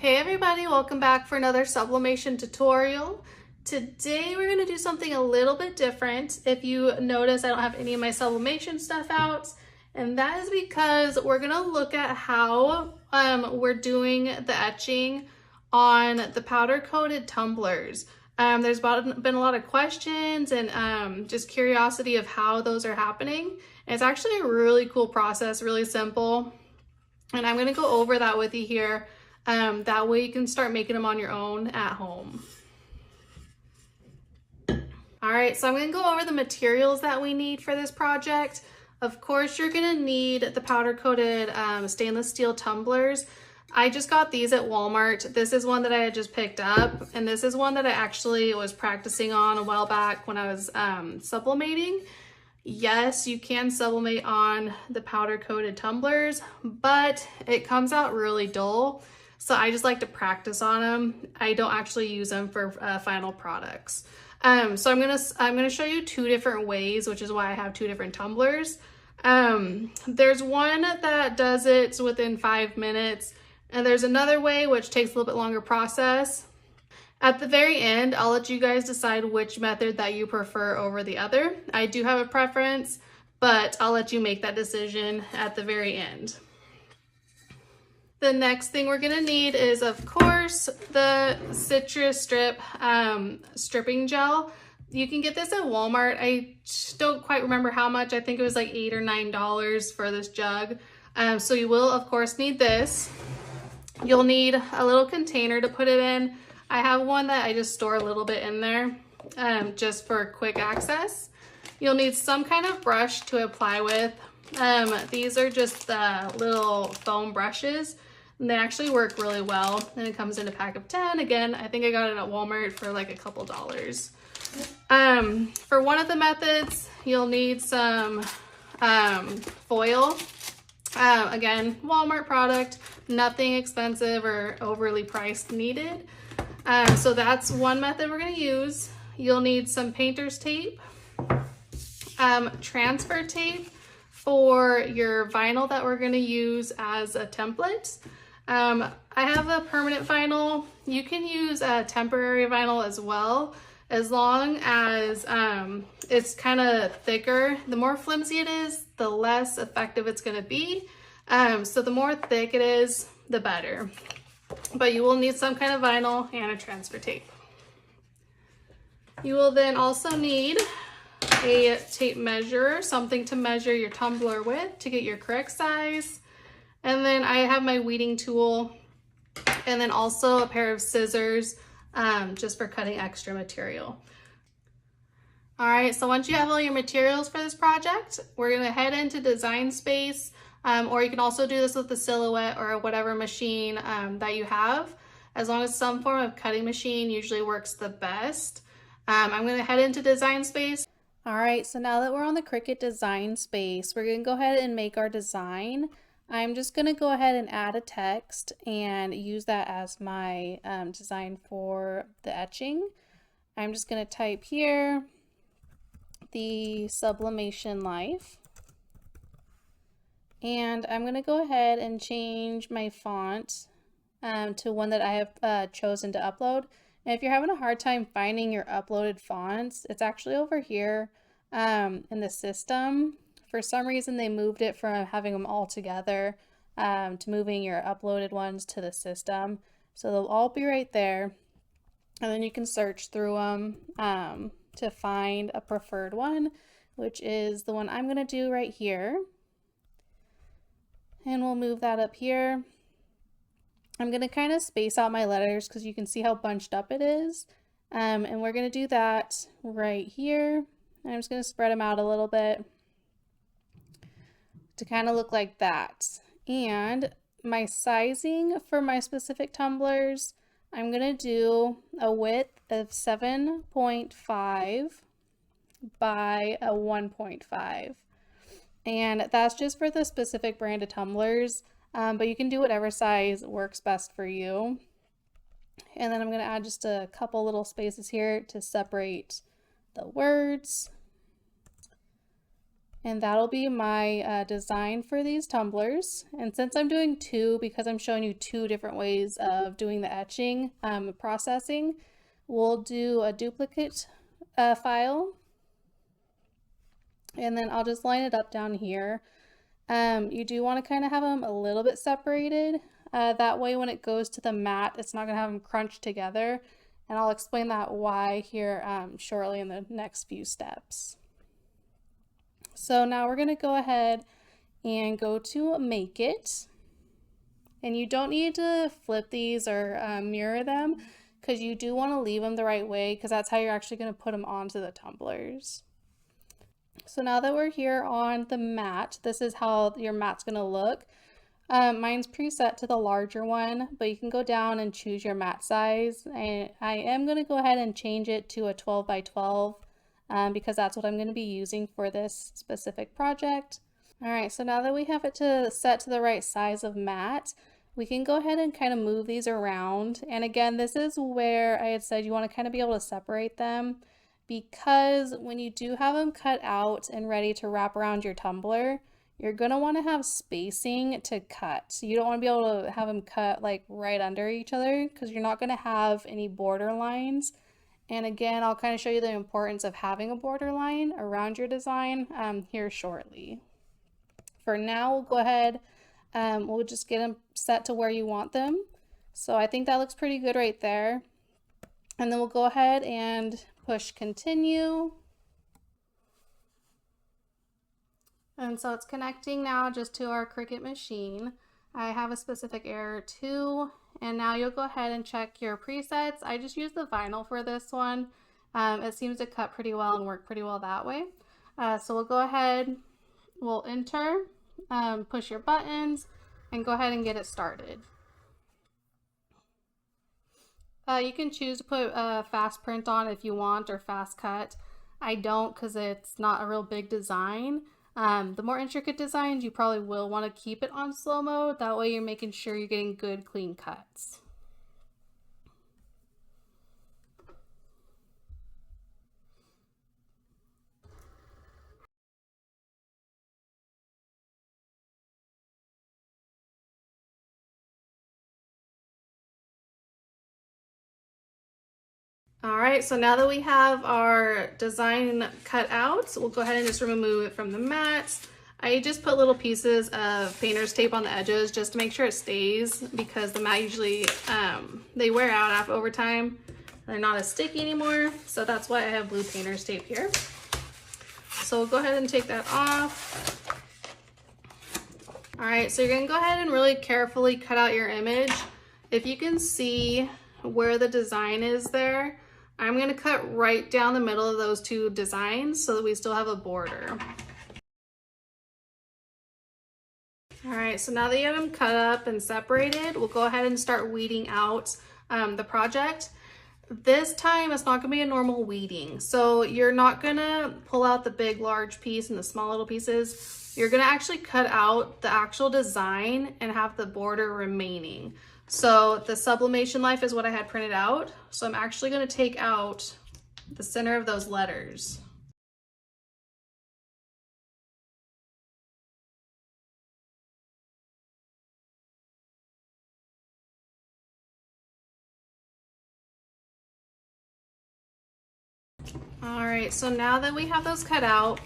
Hey everybody, welcome back for another sublimation tutorial. Today we're going to do something a little bit different. If you notice, I don't have any of my sublimation stuff out, and that is because we're going to look at how we're doing the etching on the powder coated tumblers. There's been a lot of questions and just curiosity of how those are happening. And it's actually a really cool process, really simple. And I'm going to go over that with you here. That way you can start making them on your own at home. All right, so I'm going to go over the materials that we need for this project. Of course, you're going to need the powder coated stainless steel tumblers. I just got these at Walmart. This is one that I had just picked up, and this is one that I actually was practicing on a while back when I was sublimating. Yes, you can sublimate on the powder coated tumblers, but it comes out really dull. So I just like to practice on them. I don't actually use them for final products. So I'm gonna show you two different ways, which is why I have two different tumblers. There's one that does it within 5 minutes, and there's another way which takes a little bit longer process. At the very end, I'll let you guys decide which method that you prefer over the other. I do have a preference, but I'll let you make that decision at the very end. The next thing we're gonna need is, of course, the Citristrip stripping gel. You can get this at Walmart. I don't quite remember how much. I think it was like $8 or $9 for this jug. So you will, of course, need this. You'll need a little container to put it in. I have one that I just store a little bit in there just for quick access. You'll need some kind of brush to apply with. These are just little foam brushes, and they actually work really well. And it comes in a pack of 10. Again, I think I got it at Walmart for like a couple dollars. For one of the methods, you'll need some foil. Again, Walmart product, nothing expensive or overly priced needed. So that's one method we're going to use. You'll need some painter's tape, transfer tape for your vinyl that we're going to use as a template. I have a permanent vinyl. You can use a temporary vinyl as well, as long as it's kind of thicker. The more flimsy it is, the less effective it's going to be. So the more thick it is, the better. But you will need some kind of vinyl and a transfer tape. You will then also need a tape measure, something to measure your tumbler with to get your correct size. And then I have my weeding tool, and then also a pair of scissors just for cutting extra material. All right, so once you have all your materials for this project, we're gonna head into Design Space, or you can also do this with the Silhouette or whatever machine that you have. As long as some form of cutting machine usually works the best. I'm gonna head into Design Space. All right, so now that we're on the Cricut Design Space, we're gonna go ahead and make our design. I'm just gonna go ahead and add a text and use that as my design for the etching. I'm just gonna type here, the sublimation life. And I'm gonna go ahead and change my font to one that I have chosen to upload. And if you're having a hard time finding your uploaded fonts, it's actually over here in the system. For some reason, they moved it from having them all together to moving your uploaded ones to the system. So they'll all be right there. And then you can search through them to find a preferred one, which is the one I'm gonna do right here. And we'll move that up here. I'm gonna kind of space out my letters because you can see how bunched up it is. And we're gonna do that right here. And I'm just gonna spread them out a little bit to kind of look like that. And my sizing for my specific tumblers, I'm gonna do a width of 7.5 by a 1.5. And that's just for the specific brand of tumblers, but you can do whatever size works best for you. And then I'm gonna add just a couple little spaces here to separate the words. And that'll be my design for these tumblers. And since I'm doing two, because I'm showing you two different ways of doing the etching processing, we'll do a duplicate file. And then I'll just line it up down here. You do want to kind of have them a little bit separated. That way when it goes to the mat, it's not going to have them crunched together. And I'll explain that why here shortly in the next few steps. So now we're going to go ahead and go to Make It. And you don't need to flip these or mirror them, because you do want to leave them the right way, because that's how you're actually going to put them onto the tumblers. So now that we're here on the mat, this is how your mat's going to look. Mine's preset to the larger one, but you can go down and choose your mat size. And I am going to go ahead and change it to a 12 by 12 because that's what I'm going to be using for this specific project. All right, so now that we have it set to the right size of mat, we can go ahead and kind of move these around. And again, this is where I had said you want to kind of be able to separate them, because when you do have them cut out and ready to wrap around your tumbler, you're going to want to have spacing to cut. So you don't want to be able to have them cut like right under each other, because you're not going to have any border lines. And again, I'll kind of show you the importance of having a border line around your design here shortly. For now, we'll go ahead, we'll just get them set to where you want them. So I think that looks pretty good right there. And then we'll go ahead and push continue. And so it's connecting now just to our Cricut machine. I have a specific error too. And now you'll go ahead and check your presets. I just used the vinyl for this one. It seems to cut pretty well and work pretty well that way. So we'll go ahead, we'll enter, push your buttons, and go ahead and get it started. You can choose to put fast print on if you want, or fast cut. I don't, because it's not a real big design. The more intricate designs, you probably will want to keep it on slow mode. That way you're making sure you're getting good, clean cuts. All right, so now that we have our design cut out, we'll go ahead and just remove it from the mat. I just put little pieces of painter's tape on the edges just to make sure it stays, because the mat usually, they wear out over time. They're not as sticky anymore, so that's why I have blue painter's tape here. So we'll go ahead and take that off. All right, so you're gonna go ahead and really carefully cut out your image. If you can see where the design is there, I'm going to cut right down the middle of those two designs so that we still have a border. All right, so now that you have them cut up and separated, we'll go ahead and start weeding out the project. This time it's not going to be a normal weeding. So you're not going to pull out the big large piece and the small little pieces. You're going to actually cut out the actual design and have the border remaining. So the sublimation life is what I had printed out. So I'm actually going to take out the center of those letters. All right, so now that we have those cut out,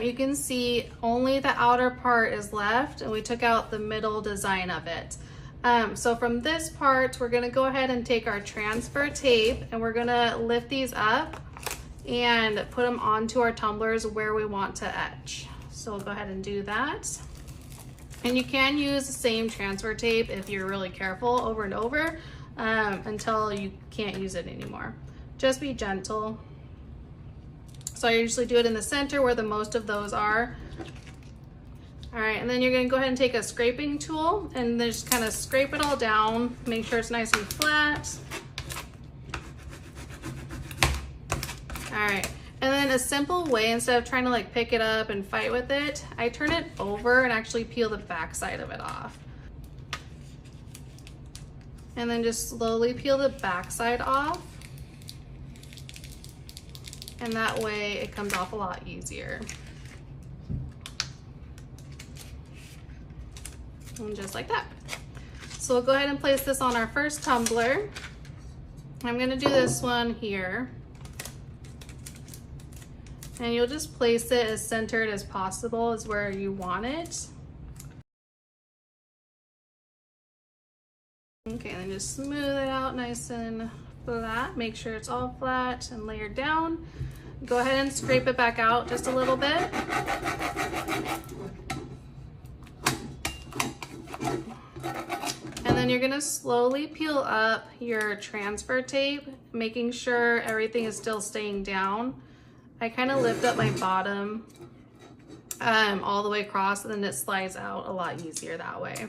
you can see only the outer part is left, and we took out the middle design of it. So from this part, we're gonna go ahead and take our transfer tape, and we're gonna lift these up and put them onto our tumblers where we want to etch. So we'll go ahead and do that. And you can use the same transfer tape if you're really careful over and over until you can't use it anymore. Just be gentle. So I usually do it in the center where the most of those are. All right, and then you're gonna go ahead and take a scraping tool and then just kind of scrape it all down, make sure it's nice and flat. All right, and then a simple way, instead of trying to like pick it up and fight with it, I turn it over and actually peel the back side of it off. And then just slowly peel the back side off. And that way it comes off a lot easier. And just like that. So we'll go ahead and place this on our first tumbler. I'm gonna do this one here. And you'll just place it as centered as possible is where you want it. Okay, and then just smooth it out nice and flat. Make sure it's all flat and layered down. Go ahead and scrape it back out just a little bit. And then you're gonna slowly peel up your transfer tape, making sure everything is still staying down. I kind of lift up my bottom all the way across, and then it slides out a lot easier that way.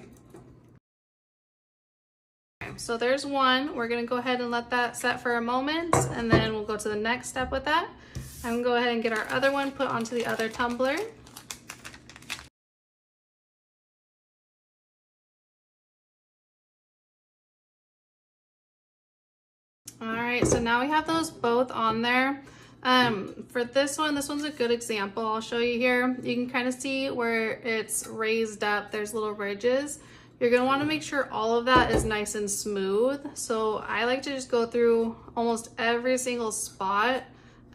Okay, so there's one. We're gonna go ahead and let that set for a moment, and then we'll go to the next step with that. I'm gonna go ahead and get our other one put onto the other tumbler. All right, so now we have those both on there. For this one's a good example. I'll show you here. You can kind of see where it's raised up. There's little ridges. You're gonna wanna make sure all of that is nice and smooth. So I like to just go through almost every single spot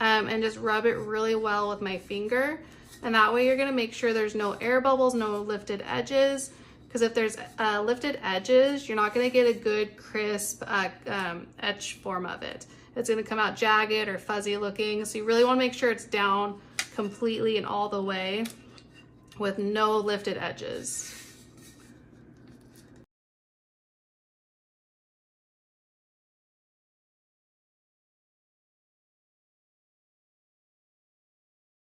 and just rub it really well with my finger. And that way you're gonna make sure there's no air bubbles, no lifted edges. Because if there's lifted edges, you're not gonna get a good crisp etch form of it. It's gonna come out jagged or fuzzy looking. So you really wanna make sure it's down completely and all the way with no lifted edges.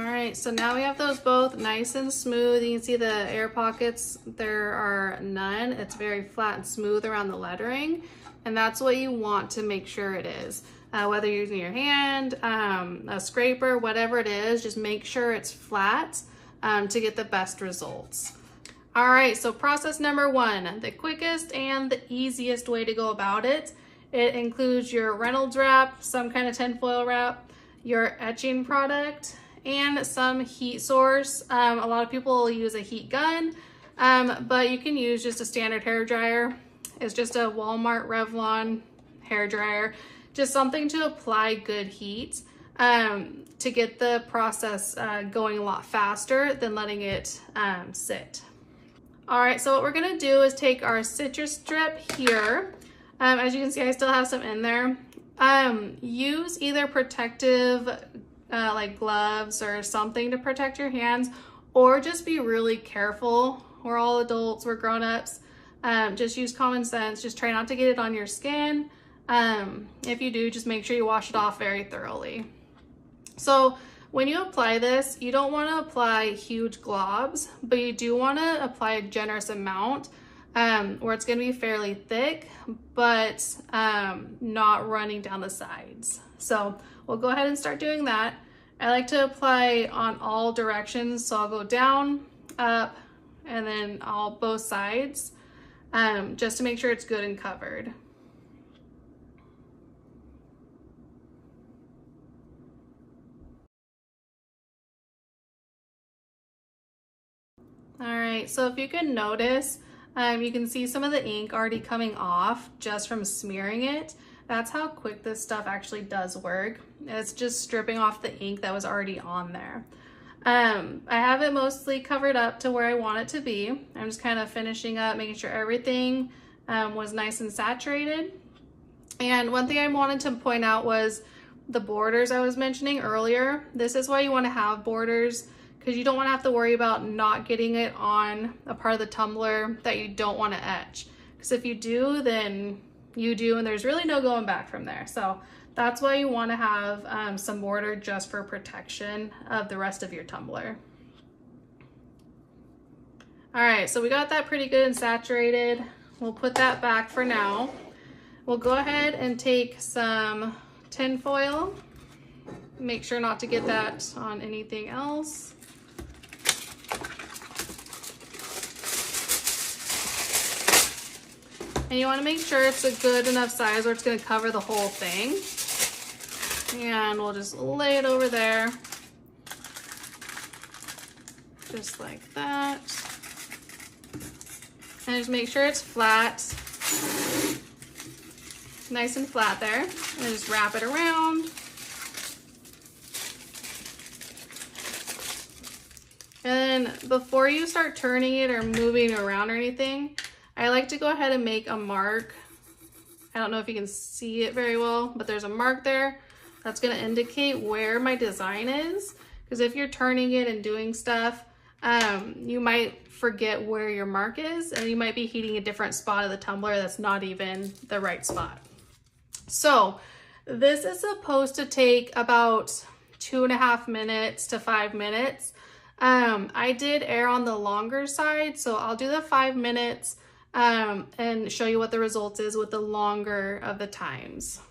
All right, so now we have those both nice and smooth. You can see the air pockets, there are none. It's very flat and smooth around the lettering, and that's what you want to make sure it is. Whether you're using your hand, a scraper, whatever it is, just make sure it's flat to get the best results. All right, so process number one, the quickest and the easiest way to go about it. It includes your Reynolds wrap, some kind of tinfoil wrap, your etching product, and some heat source. A lot of people will use a heat gun, but you can use just a standard hair dryer. It's just a Walmart Revlon hair dryer, just something to apply good heat to get the process going a lot faster than letting it sit. All right, so what we're gonna do is take our Citristrip here. As you can see, I still have some in there. Use either protective like gloves or something to protect your hands, or just be really careful. We're all adults, we're grown-ups. Just use common sense. Just try not to get it on your skin. If you do, just make sure you wash it off very thoroughly. So when you apply this, you don't want to apply huge globs, but you do want to apply a generous amount where it's going to be fairly thick, but not running down the sides. So we'll go ahead and start doing that. I like to apply on all directions, so I'll go down, up, and then both sides, just to make sure it's good and covered. All right, so if you can notice, you can see some of the ink already coming off just from smearing it. That's how quick this stuff actually does work. It's just stripping off the ink that was already on there. I have it mostly covered up to where I want it to be. I'm just kind of finishing up, making sure everything was nice and saturated. And one thing I wanted to point out was the borders I was mentioning earlier. This is why you want to have borders, because you don't want to have to worry about not getting it on a part of the tumbler that you don't want to etch. Because if you do, then you do, and there's really no going back from there. So that's why you want to have some border just for protection of the rest of your tumbler. All right, so we got that pretty good and saturated. We'll put that back for now. We'll go ahead and take some tin foil. Make sure not to get that on anything else. And you want to make sure it's a good enough size where it's going to cover the whole thing. And we'll just lay it over there. Just like that. And just make sure it's flat. Nice and flat there. And just wrap it around. And then before you start turning it or moving around or anything, I like to go ahead and make a mark. I don't know if you can see it very well, but there's a mark there that's going to indicate where my design is. Because if you're turning it and doing stuff, you might forget where your mark is, and you might be heating a different spot of the tumbler that's not even the right spot. So this is supposed to take about 2.5 minutes to 5 minutes. I did err on the longer side, so I'll do the 5 minutes and show you what the result is with the longer of the times.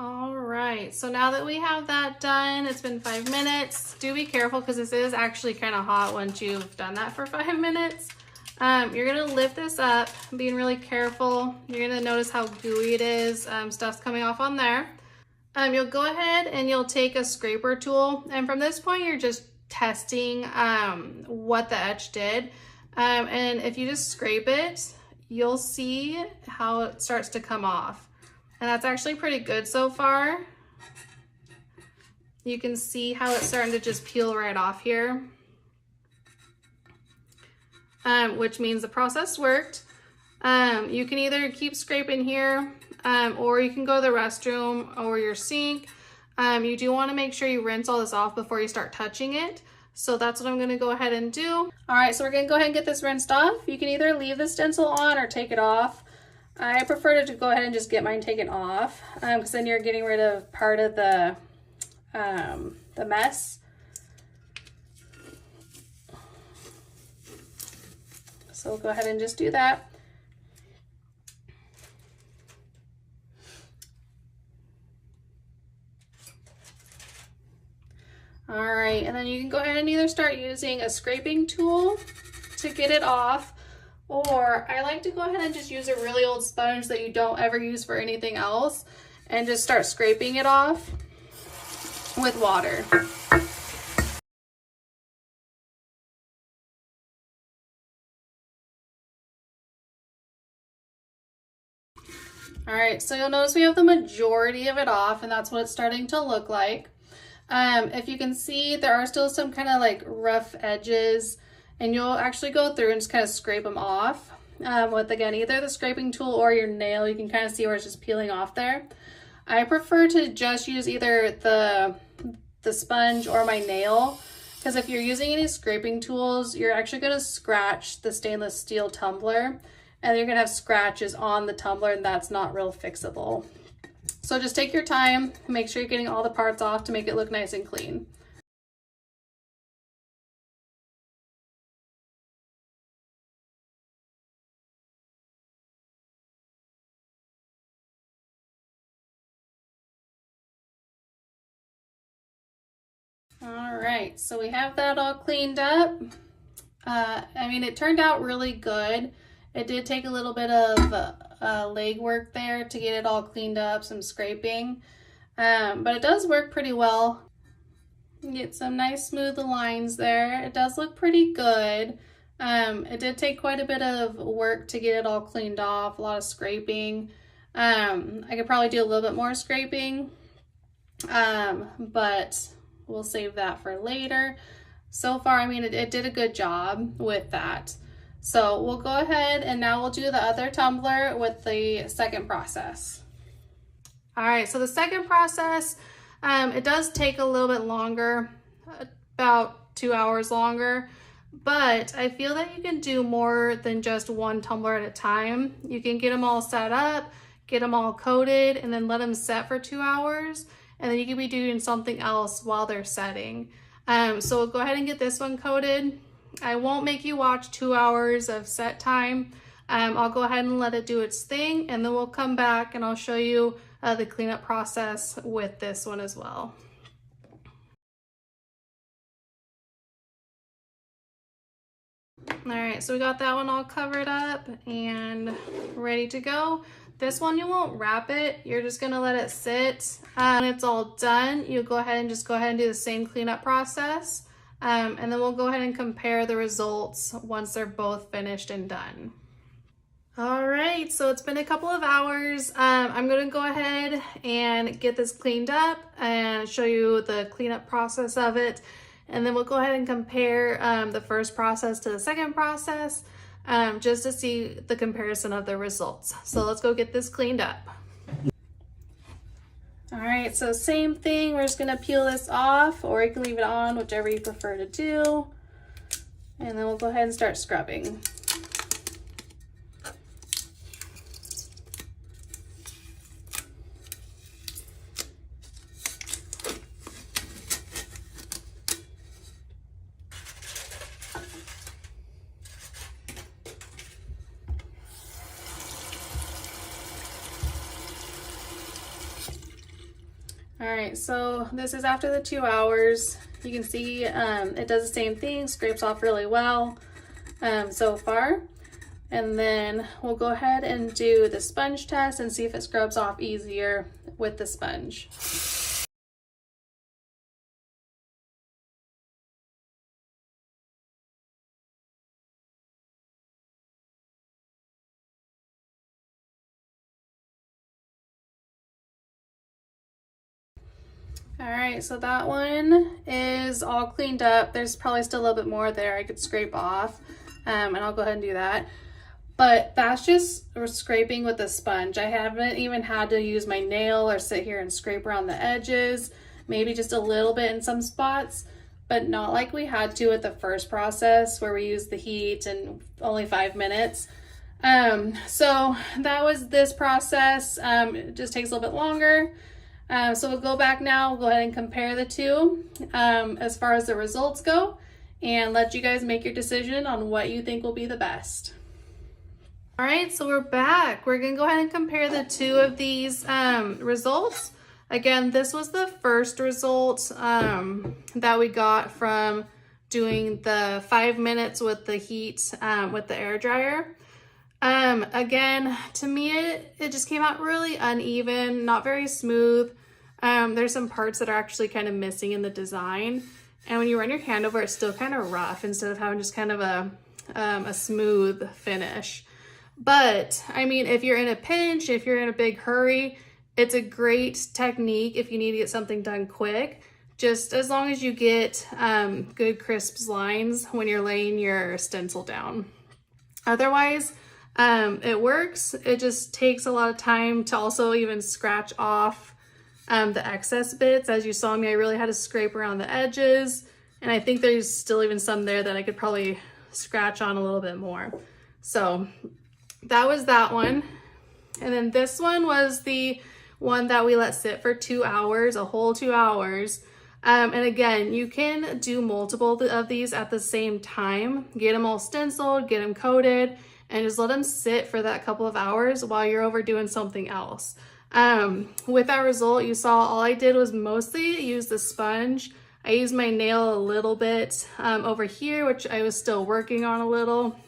All right, so now that we have that done, it's been 5 minutes. Do be careful because this is actually kind of hot once you've done that for 5 minutes. You're gonna lift this up, being really careful. You're gonna notice how gooey it is. Stuff's coming off on there. You'll go ahead and you'll take a scraper tool, and from this point you're just testing what the etch did. And if you just scrape it, you'll see how it starts to come off. And that's actually pretty good so far. You can see how it's starting to just peel right off here, which means the process worked. You can either keep scraping here, or you can go to the restroom or your sink. You do want to make sure you rinse all this off before you start touching it. So that's what I'm going to go ahead and do. All right, so we're going to go ahead and get this rinsed off. You can either leave the stencil on or take it off. I prefer to go ahead and just get mine taken off, because then you're getting rid of part of the mess. So we'll go ahead and just do that. All right, and then you can go ahead and either start using a scraping tool to get it off, or I like to go ahead and just use a really old sponge that you don't ever use for anything else and just start scraping it off with water. All right, so you'll notice we have the majority of it off, and that's what it's starting to look like. If you can see, there are still some kind of like rough edges, and you'll actually go through and just kind of scrape them off with, again, either the scraping tool or your nail. You can kind of see where it's just peeling off there. I prefer to just use either the sponge or my nail, because if you're using any scraping tools, you're actually going to scratch the stainless steel tumbler, and you're going to have scratches on the tumbler, and that's not real fixable. So just take your time, make sure you're getting all the parts off to make it look nice and clean. All right, so we have that all cleaned up. I mean, it turned out really good. It did take a little bit of leg work there to get it all cleaned up, some scraping, but it does work pretty well. You get some nice smooth lines there. It does look pretty good. It did take quite a bit of work to get it all cleaned off, a lot of scraping. I could probably do a little bit more scraping, but we'll save that for later. So far, I mean, it did a good job with that. So we'll go ahead and now we'll do the other tumbler with the second process. All right, so the second process, it does take a little bit longer, about 2 hours longer, but I feel that you can do more than just one tumbler at a time. You can get them all set up, get them all coated, and then let them set for 2 hours, and then you can be doing something else while they're setting. So we'll go ahead and get this one coated. I won't make you watch 2 hours of set time. I'll go ahead and let it do its thing, and then we'll come back and I'll show you the cleanup process with this one as well. All right, so we got that one all covered up and ready to go. This one, you won't wrap it. You're just gonna let it sit. When it's all done, you go ahead and do the same cleanup process. And then we'll go ahead and compare the results once they're both finished and done. All right, so it's been a couple of hours. I'm gonna go ahead and get this cleaned up and show you the cleanup process of it. And then we'll go ahead and compare the first process to the second process just to see the comparison of the results. So let's go get this cleaned up. All right, so same thing. We're just gonna peel this off, or you can leave it on, whichever you prefer to do. And then we'll go ahead and start scrubbing. All right, so this is after the 2 hours. You can see it does the same thing, scrapes off really well so far. And then we'll go ahead and do the sponge test and see if it scrubs off easier with the sponge. All right, so that one is all cleaned up. There's probably still a little bit more there I could scrape off, and I'll go ahead and do that. But that's just scraping with a sponge. I haven't even had to use my nail or sit here and scrape around the edges, maybe just a little bit in some spots, but not like we had to with the first process where we used the heat and only 5 minutes. So that was this process. It just takes a little bit longer. So we'll go back now, we'll go ahead and compare the two as far as the results go, and let you guys make your decision on what you think will be the best. All right, so we're back. We're gonna go ahead and compare the two of these results. Again, this was the first result that we got from doing the 5 minutes with the heat with the air dryer. Again, to me, it just came out really uneven, not very smooth. There's some parts that are actually kind of missing in the design. And when you run your hand over, it's still kind of rough instead of having just kind of a smooth finish. But I mean, if you're in a pinch, if you're in a big hurry, it's a great technique if you need to get something done quick, just as long as you get good crisp lines when you're laying your stencil down. Otherwise, it works. It just takes a lot of time to also even scratch off the excess bits. As you saw me, I really had to scrape around the edges, and I think there's still even some there that I could probably scratch on a little bit more. So that was that one. And then this one was the one that we let sit for 2 hours, a whole 2 hours. And again, you can do multiple of these at the same time. Get them all stenciled, get them coated, and just let them sit for that couple of hours while you're over doing something else. With that result, you saw all I did was mostly use the sponge. I used my nail a little bit over here, which I was still working on a little,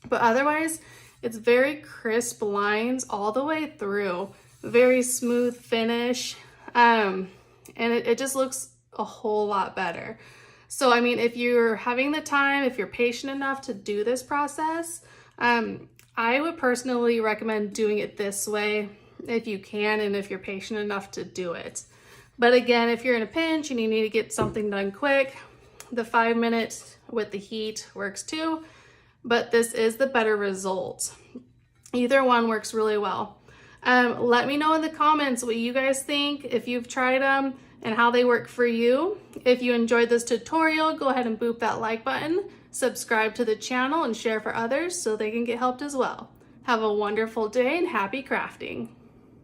but otherwise it's very crisp lines all the way through, very smooth finish, and it just looks a whole lot better. So I mean, if you're having the time, if you're patient enough to do this process, I would personally recommend doing it this way if you can and if you're patient enough to do it. But again, if you're in a pinch and you need to get something done quick, the 5 minutes with the heat works too, but this is the better result. Either one works really well. Let me know in the comments what you guys think, if you've tried them and how they work for you. If you enjoyed this tutorial, go ahead and boop that like button, subscribe to the channel, and share for others so they can get helped as well. Have a wonderful day and happy crafting.